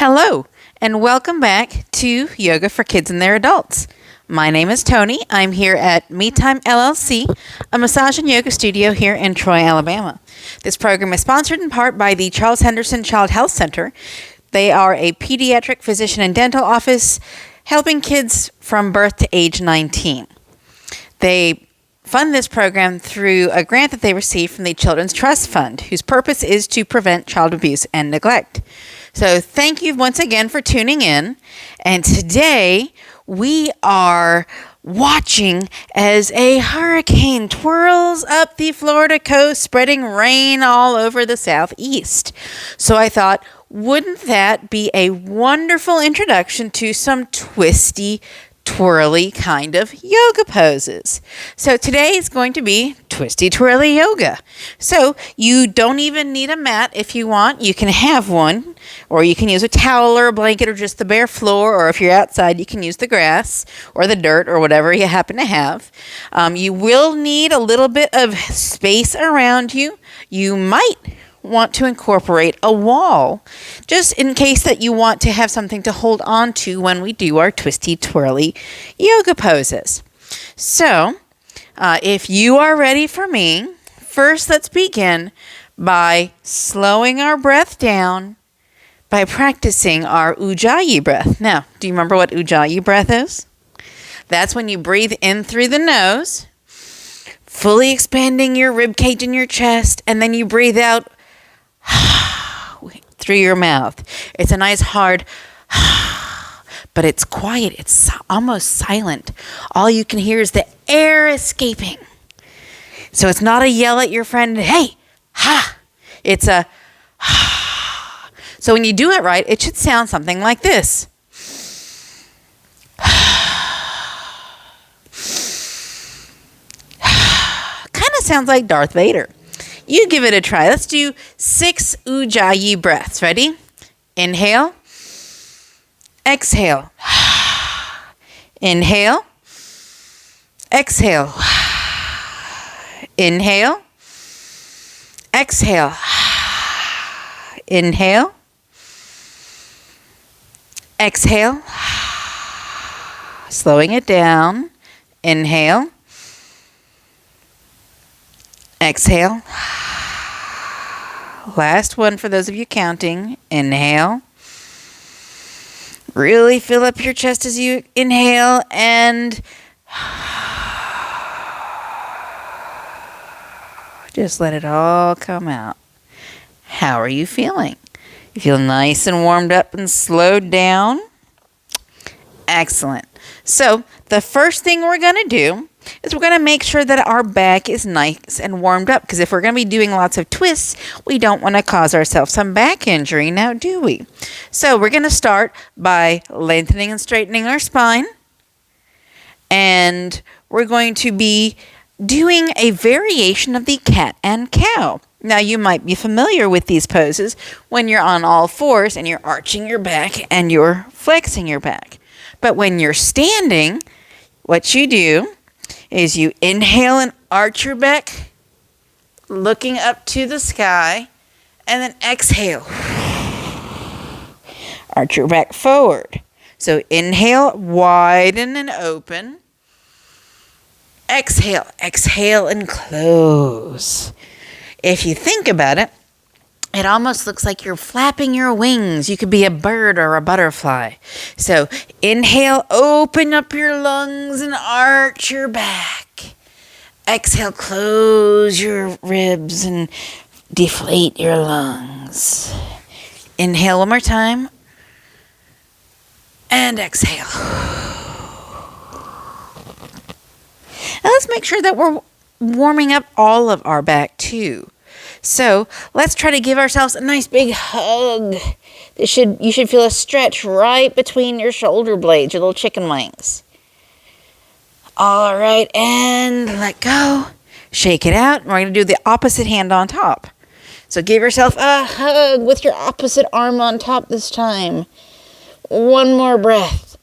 Hello, and welcome back to Yoga for Kids and Their Adults. My name is Tony. I'm here at Me Time LLC, a massage and yoga studio here in Troy, Alabama. This program is sponsored in part by the Charles Henderson Child Health Center. They are a pediatric physician and dental office helping kids from birth to age 19. They fund this program through a grant that they received from the Children's Trust Fund, whose purpose is to prevent child abuse and neglect. So thank you once again for tuning in. And today we are watching as a hurricane twirls up the Florida coast, spreading rain all over the southeast. So I thought, wouldn't that be a wonderful introduction to some twisty, twirly kind of yoga poses? So today is going to be twisty twirly yoga. So you don't even need a mat if you want. You can have one, or you can use a towel or a blanket or just the bare floor, or if you're outside you can use the grass or the dirt or whatever you happen to have. You will need a little bit of space around you. You might want to incorporate a wall just in case that you want to have something to hold on to when we do our twisty twirly yoga poses. So if you are ready for me, first let's begin by slowing our breath down by practicing our Ujjayi breath. Now, do you remember what Ujjayi breath is? That's when you breathe in through the nose, fully expanding your rib cage and your chest, and then you breathe out through your mouth. It's a nice hard, but it's quiet. It's almost silent. All you can hear is the air escaping. So it's not a yell at your friend, hey, ha. It's a So when you do it right, it should sound something like this. Kind of sounds like Darth Vader. You give it a try. Let's do 6 Ujjayi breaths. Ready? Inhale. Exhale. Inhale. Exhale. Inhale. Exhale. Inhale. Exhale. Slowing it down. Inhale. Exhale. Last one for those of you counting. Inhale. Really fill up your chest as you inhale and just let it all come out. How are you feeling? You feel nice and warmed up and slowed down? Excellent. So the first thing we're going to do is we're going to make sure that our back is nice and warmed up, because if we're going to be doing lots of twists, we don't want to cause ourselves some back injury, now do we? So we're going to start by lengthening and straightening our spine, and we're going to be doing a variation of the cat and cow. Now you might be familiar with these poses when you're on all fours and you're arching your back and you're flexing your back. But when you're standing, what you do is you inhale and arch your back, looking up to the sky, and then exhale. Arch your back forward. So inhale, widen and open. Exhale, exhale and close. If you think about it, it almost looks like you're flapping your wings. You could be a bird or a butterfly. So inhale, open up your lungs and arch your back. Exhale, close your ribs and deflate your lungs. Inhale one more time. And exhale. Now let's make sure that we're warming up all of our back too. So let's try to give ourselves a nice big hug. You should feel a stretch right between your shoulder blades, your little chicken wings. All right, and let go. Shake it out. We're going to do the opposite hand on top. So give yourself a hug with your opposite arm on top this time. One more breath.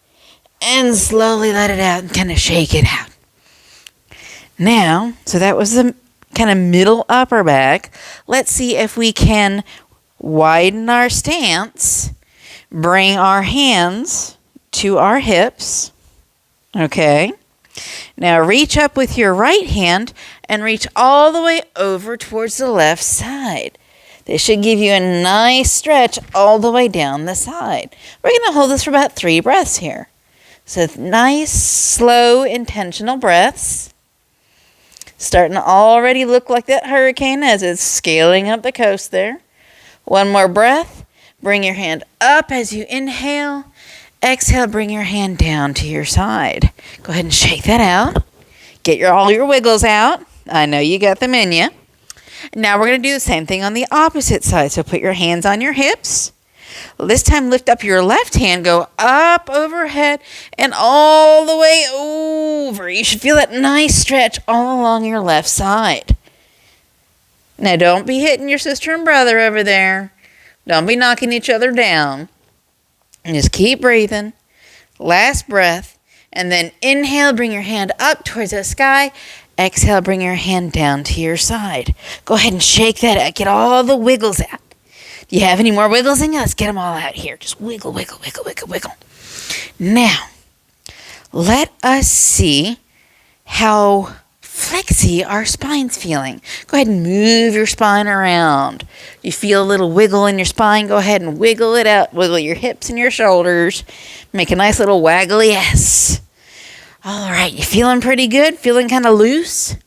And slowly let it out and kind of shake it out. Now, so that was the kind of middle upper back. Let's see if we can widen our stance Bring our hands to our hips. Okay. Now reach up with your right hand and reach all the way over towards the left side. This should give you a nice stretch all the way down the side. We're going to hold this for about 3 breaths here. So nice, slow, intentional breaths. Starting to already look like that hurricane as it's scaling up the coast there. One more breath. Bring your hand up as you inhale. Exhale, bring your hand down to your side. Go ahead and shake that out. Get all your wiggles out. I know you got them in you. Now we're going to do the same thing on the opposite side. So put your hands on your hips. This time lift up your left hand, go up overhead and all the way over. You should feel that nice stretch all along your left side. Now don't be hitting your sister and brother over there. Don't be knocking each other down. And just keep breathing. Last breath. And then inhale, bring your hand up towards the sky. Exhale, bring your hand down to your side. Go ahead and shake that out. Get all the wiggles out. Do you have any more wiggles in you? Let's get them all out here. Just wiggle, wiggle, wiggle, wiggle, wiggle. Now, let us see how flexy our spine's feeling. Go ahead and move your spine around. You feel a little wiggle in your spine? Go ahead and wiggle it out. Wiggle your hips and your shoulders. Make a nice little waggly S. All right, you feeling pretty good? Feeling kind of loose?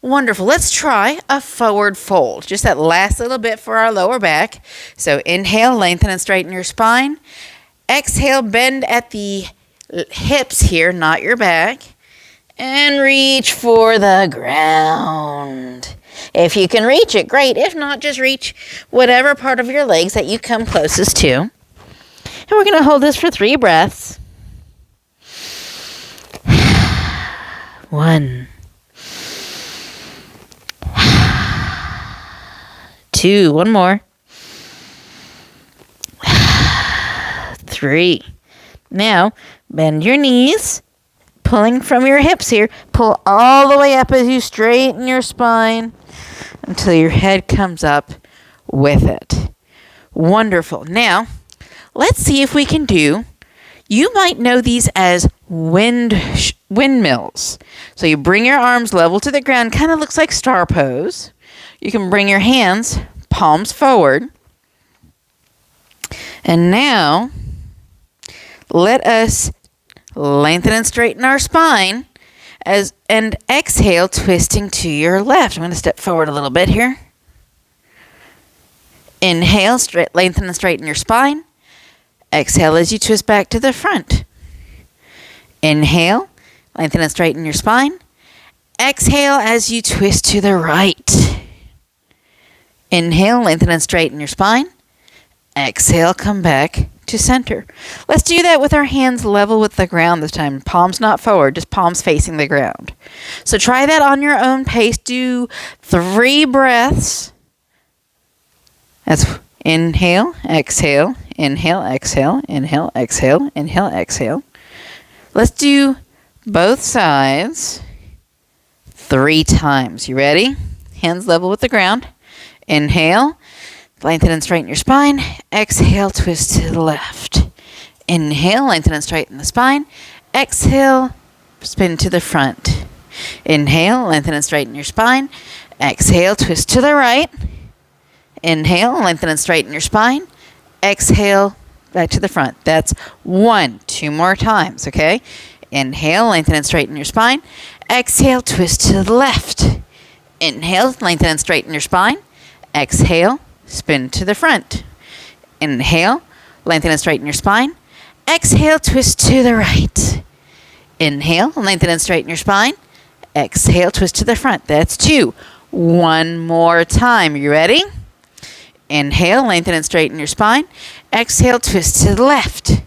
Wonderful. Let's try a forward fold. Just that last little bit for our lower back. So inhale, lengthen and straighten your spine. Exhale, bend at the hips here, not your back. And reach for the ground. If you can reach it, great. If not, just reach whatever part of your legs that you come closest to. And we're going to hold this for 3 breaths. 1, 2, one more. 3. Now, bend your knees, pulling from your hips here. Pull all the way up as you straighten your spine until your head comes up with it. Wonderful. Now, let's see if we can do, you might know these as windmills. So you bring your arms level to the ground, kind of looks like star pose. You can bring your hands, palms forward. And now, let us lengthen and straighten our spine and exhale, twisting to your left. I'm going to step forward a little bit here. Inhale, lengthen and straighten your spine. Exhale as you twist back to the front. Inhale, lengthen and straighten your spine. Exhale as you twist to the right. Inhale, lengthen and straighten your spine. Exhale, come back to center. Let's do that with our hands level with the ground this time. Palms not forward, just palms facing the ground. So try that on your own pace. Do 3 breaths. That's inhale, exhale, inhale, exhale, inhale, exhale, inhale, exhale. Let's do both sides 3 times. You ready? Hands level with the ground. Inhale, lengthen and straighten your spine. Exhale, twist to the left. Inhale, lengthen and straighten the spine. Exhale, spin to the front. Inhale, lengthen and straighten your spine. Exhale, twist to the right. Inhale, lengthen and straighten your spine. Exhale, back to the front. That's 1. 2 more times, okay? Inhale, lengthen and straighten your spine. Exhale, twist to the left. Inhale, lengthen and straighten your spine. Exhale, spin to the front. Inhale, lengthen and straighten your spine. Exhale, twist to the right. Inhale, lengthen and straighten your spine. Exhale, twist to the front. That's 2. 1 more time. You ready? Inhale, lengthen and straighten your spine. Exhale, twist to the left.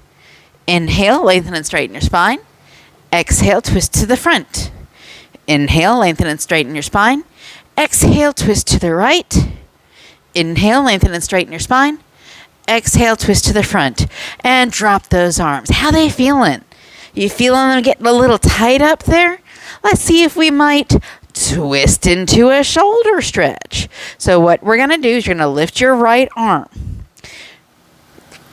Inhale, lengthen and straighten your spine. Exhale, twist to the front. Inhale, lengthen and straighten your spine. Exhale, twist to the right. Inhale, lengthen and straighten your spine. Exhale, twist to the front. And drop those arms. How they feeling? You feeling them getting a little tight up there? Let's see if we might twist into a shoulder stretch. So what we're going to do is you're going to lift your right arm.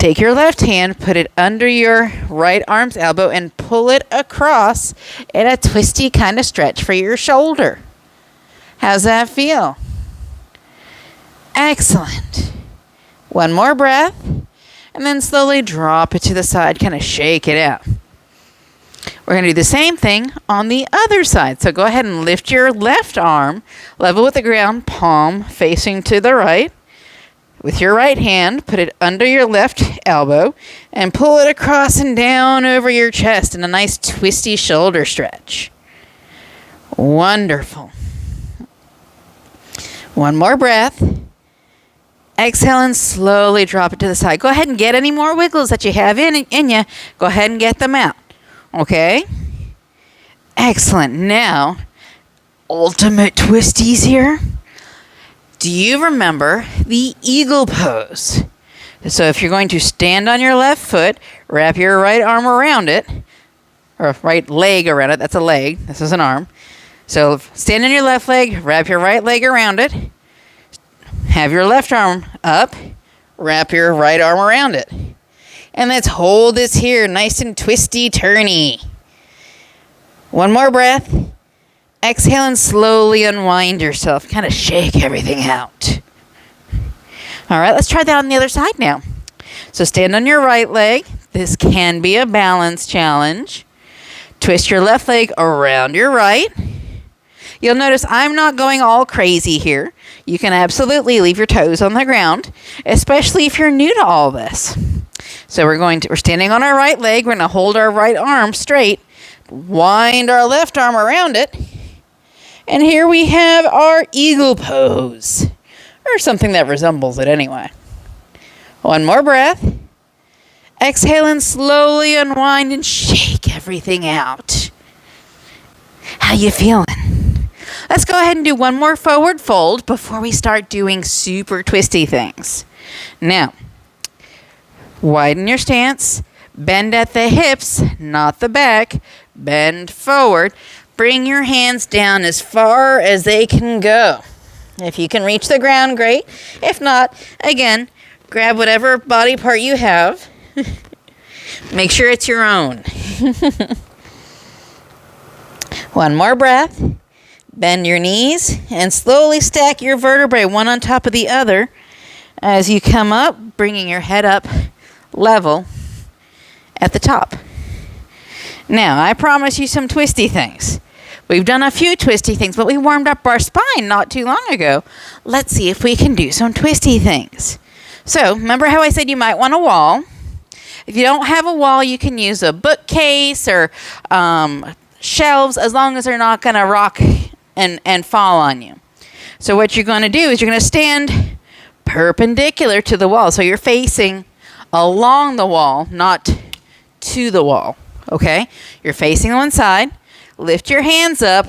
Take your left hand, put it under your right arm's elbow, and pull it across in a twisty kind of stretch for your shoulder. How's that feel? Excellent. One more breath, and then slowly drop it to the side, kind of shake it out. We're going to do the same thing on the other side. So go ahead and lift your left arm, level with the ground, palm facing to the right. With your right hand, put it under your left elbow and pull it across and down over your chest in a nice twisty shoulder stretch. Wonderful. One more breath. Exhale and slowly drop it to the side. Go ahead and get any more wiggles that you have in you. Go ahead and get them out. Okay? Excellent. Now, ultimate twisties here. Do you remember the eagle pose? So if you're going to stand on your left foot, wrap your right arm around it, or right leg around it. That's a leg. This is an arm. So stand on your left leg, wrap your right leg around it. Have your left arm up, wrap your right arm around it. And let's hold this here nice and twisty, turny. One more breath. Exhale and slowly unwind yourself. Kind of shake everything out. All right, let's try that on the other side now. So stand on your right leg. This can be a balance challenge. Twist your left leg around your right. You'll notice I'm not going all crazy here. You can absolutely leave your toes on the ground, especially if you're new to all this. So we're standing on our right leg. We're going to hold our right arm straight, wind our left arm around it, and here we have our eagle pose, or something that resembles it anyway. One more breath. Exhale and slowly unwind and shake everything out. How you feeling? Let's go ahead and do one more forward fold before we start doing super twisty things. Now, widen your stance, bend at the hips, not the back, bend forward. Bring your hands down as far as they can go. If you can reach the ground, great. If not, again, grab whatever body part you have. Make sure it's your own. One more breath. Bend your knees and slowly stack your vertebrae one on top of the other as you come up, bringing your head up level at the top. Now, I promise you some twisty things. We've done a few twisty things, but we warmed up our spine not too long ago. Let's see if we can do some twisty things. So, remember how I said you might want a wall? If you don't have a wall, you can use a bookcase or shelves, as long as they're not going to rock and fall on you. So what you're going to do is you're going to stand perpendicular to the wall. So you're facing along the wall, not to the wall. Okay? You're facing one side. Lift your hands up,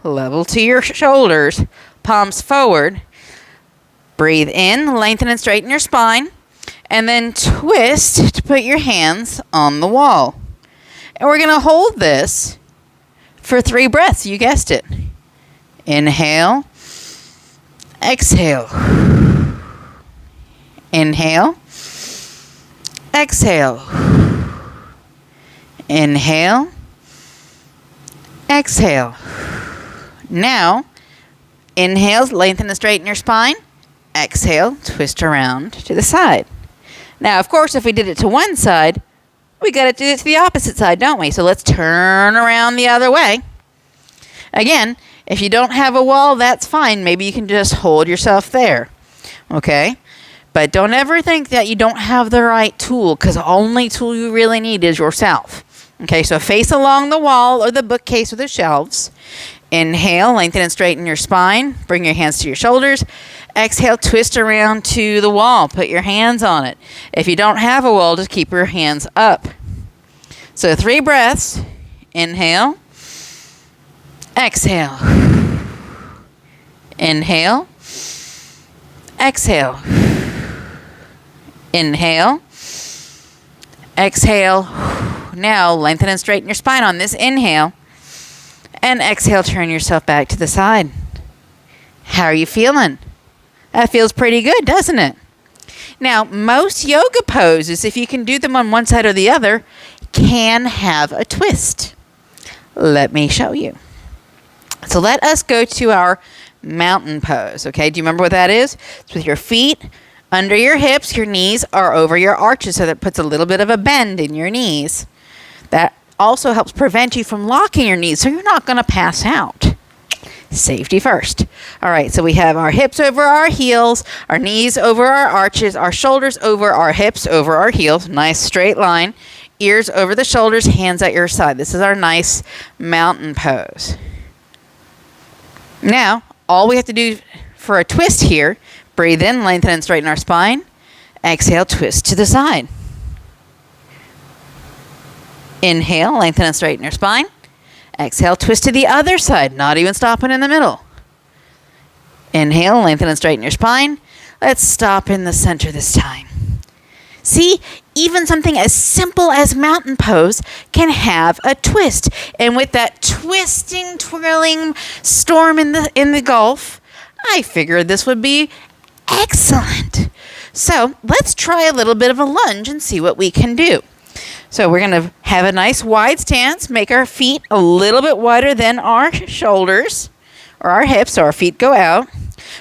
level to your shoulders, palms forward. Breathe in, lengthen and straighten your spine, and then twist to put your hands on the wall. And we're going to hold this for 3 breaths. You guessed it. Inhale. Exhale. Inhale. Exhale. Inhale. Exhale. Now, inhale, lengthen and straighten your spine. Exhale, twist around to the side. Now, of course, if we did it to one side, we got to do it to the opposite side, don't we? So let's turn around the other way. Again, if you don't have a wall, that's fine. Maybe you can just hold yourself there. Okay? But don't ever think that you don't have the right tool, because the only tool you really need is yourself. Okay, so face along the wall or the bookcase or the shelves. Inhale, lengthen and straighten your spine. Bring your hands to your shoulders. Exhale, twist around to the wall. Put your hands on it. If you don't have a wall, just keep your hands up. So 3 breaths. Inhale. Exhale. Inhale. Exhale. Inhale. Exhale. Now, lengthen and straighten your spine on this inhale. And exhale, turn yourself back to the side. How are you feeling? That feels pretty good, doesn't it? Now, most yoga poses, if you can do them on one side or the other, can have a twist. Let me show you. So let us go to our mountain pose, okay? Do you remember what that is? It's with your feet under your hips, your knees are over your arches, so that puts a little bit of a bend in your knees. That also helps prevent you from locking your knees, so you're not going to pass out. Safety first. All right, so we have our hips over our heels, our knees over our arches, our shoulders over our hips, over our heels. Nice straight line. Ears over the shoulders, hands at your side. This is our nice mountain pose. Now, all we have to do for a twist here, breathe in, lengthen and straighten our spine. Exhale, twist to the side. Inhale, lengthen and straighten your spine. Exhale, twist to the other side, not even stopping in the middle. Inhale, lengthen and straighten your spine. Let's stop in the center this time. See, even something as simple as mountain pose can have a twist. And with that twisting, twirling storm in the Gulf, I figured this would be excellent. So let's try a little bit of a lunge and see what we can do. So we're going to have a nice wide stance, make our feet a little bit wider than our shoulders or our hips, so our feet go out.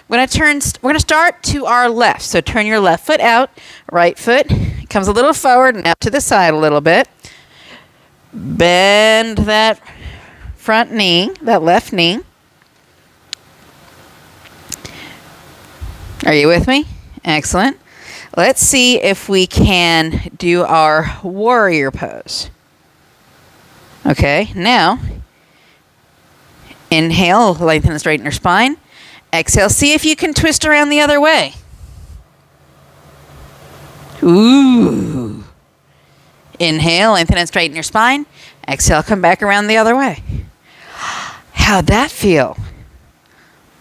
We're going to start to our left. So turn your left foot out, right foot comes a little forward and out to the side a little bit. Bend that front knee, that left knee. Are you with me? Excellent. Let's see if we can do our warrior pose. Okay, now inhale, lengthen and straighten your spine. Exhale, see if you can twist around the other way. Ooh. Inhale, lengthen and straighten your spine. Exhale, come back around the other way. How'd that feel?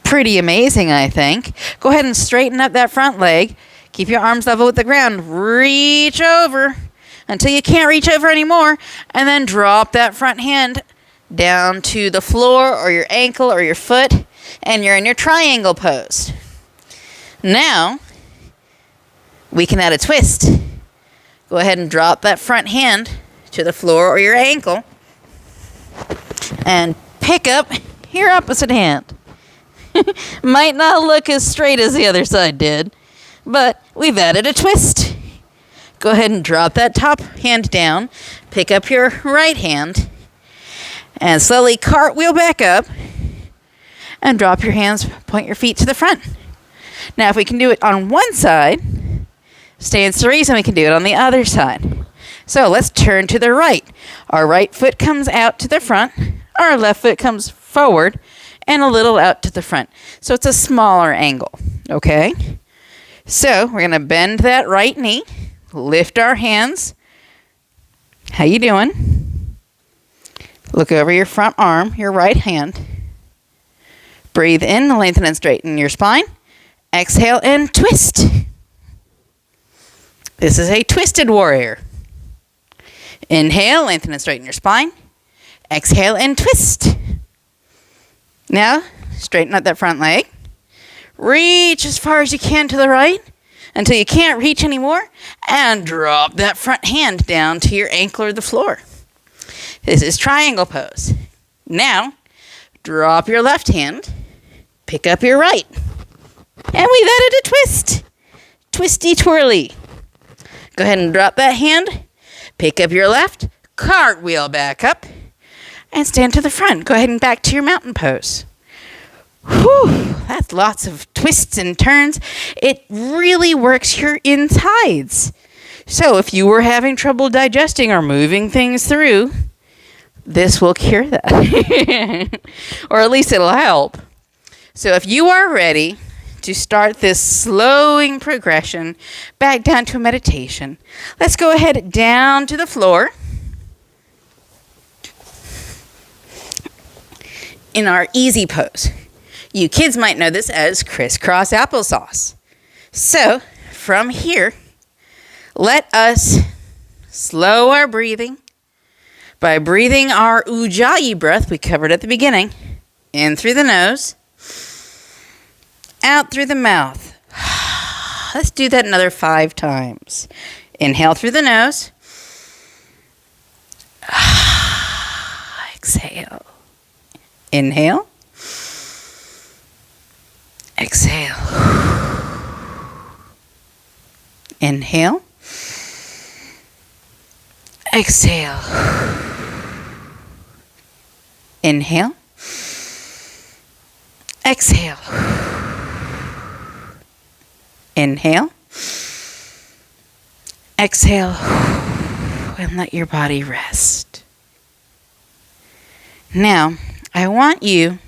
Pretty amazing, I think. Go ahead and straighten up that front leg. Keep your arms level with the ground. Reach over until you can't reach over anymore. And then drop that front hand down to the floor or your ankle or your foot. And you're in your triangle pose. Now, we can add a twist. Go ahead and drop that front hand to the floor or your ankle. And pick up your opposite hand. Might not look as straight as the other side did, but we've added a twist. Go ahead and drop that top hand down. Pick up your right hand. And slowly cartwheel back up. And drop your hands, point your feet to the front. Now, if we can do it on one side, stands to reason we can do it on the other side. So let's turn to the right. Our right foot comes out to the front. Our left foot comes forward and a little out to the front. So it's a smaller angle, okay? So we're going to bend that right knee, lift our hands. How you doing? Look over your front arm, your right hand. Breathe in, lengthen and straighten your spine. Exhale and twist. This is a twisted warrior. Inhale, lengthen and straighten your spine. Exhale and twist. Now, straighten out that front leg. Reach as far as you can to the right until you can't reach anymore. And drop that front hand down to your ankle or the floor. This is triangle pose. Now, drop your left hand. Pick up your right. And we've added a twist. Twisty twirly. Go ahead and drop that hand. Pick up your left. Cartwheel back up. And stand to the front. Go ahead and back to your mountain pose. Whew, that's lots of twists and turns. It really works your insides. So if you were having trouble digesting or moving things through, this will cure that. Or at least it'll help. So if you are ready to start this slowing progression back down to a meditation, let's go ahead down to the floor in our easy pose. You kids might know this as crisscross applesauce. So from here, let us slow our breathing by breathing our Ujjayi breath we covered at the beginning, in through the nose, out through the mouth. Let's do that another 5 times. Inhale through the nose. Exhale. Inhale. Exhale. Inhale. Exhale. Inhale. Exhale. Inhale. Exhale. And let your body rest. Now, I want you,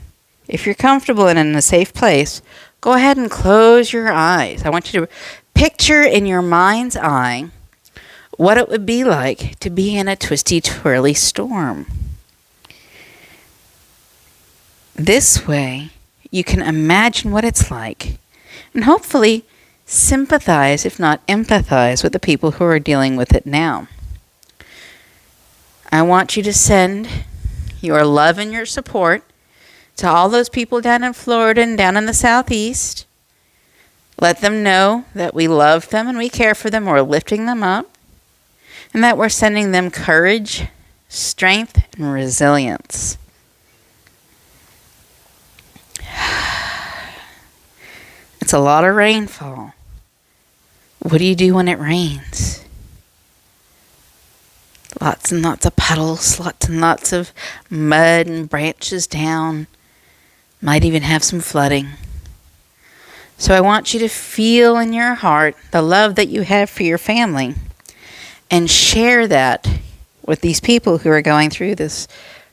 if you're comfortable and in a safe place, go ahead and close your eyes. I want you to picture in your mind's eye what it would be like to be in a twisty, twirly storm. This way, you can imagine what it's like and hopefully sympathize, if not empathize, with the people who are dealing with it now. I want you to send your love and your support to all those people down in Florida and down in the southeast. Let them know that we love them and we care for them. We're lifting them up. And that we're sending them courage, strength, and resilience. It's a lot of rainfall. What do you do when it rains? Lots and lots of puddles, lots and lots of mud and branches down. Might even have some flooding. So I want you to feel in your heart the love that you have for your family and share that with these people who are going through this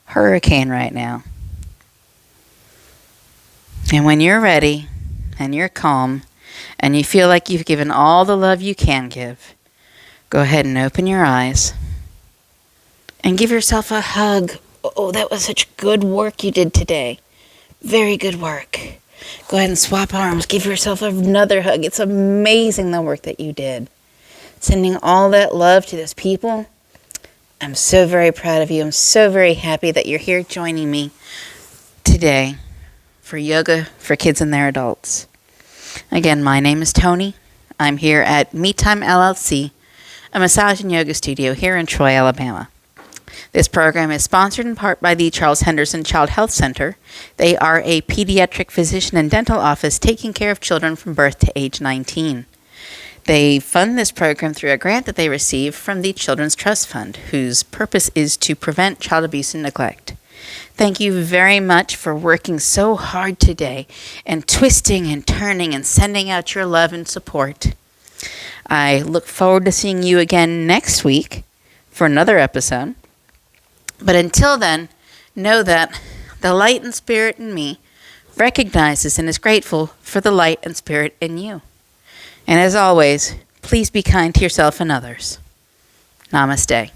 hurricane right now. And when you're ready and you're calm and you feel like you've given all the love you can give, go ahead and open your eyes and give yourself a hug. Oh, that was such good work you did today. Very good work. Go ahead and swap arms. Give yourself another hug. It's amazing the work that you did. Sending all that love to those people. I'm so very proud of you. I'm so very happy that you're here joining me today for Yoga for Kids and Their Adults. Again, my name is Tony. I'm here at Me Time LLC, a massage and yoga studio here in Troy, Alabama. This program is sponsored in part by the Charles Henderson Child Health Center. They are a pediatric physician and dental office taking care of children from birth to age 19. They fund this program through a grant that they receive from the Children's Trust Fund, whose purpose is to prevent child abuse and neglect. Thank you very much for working so hard today and twisting and turning and sending out your love and support. I look forward to seeing you again next week for another episode. But until then, know that the light and spirit in me recognizes and is grateful for the light and spirit in you. And as always, please be kind to yourself and others. Namaste.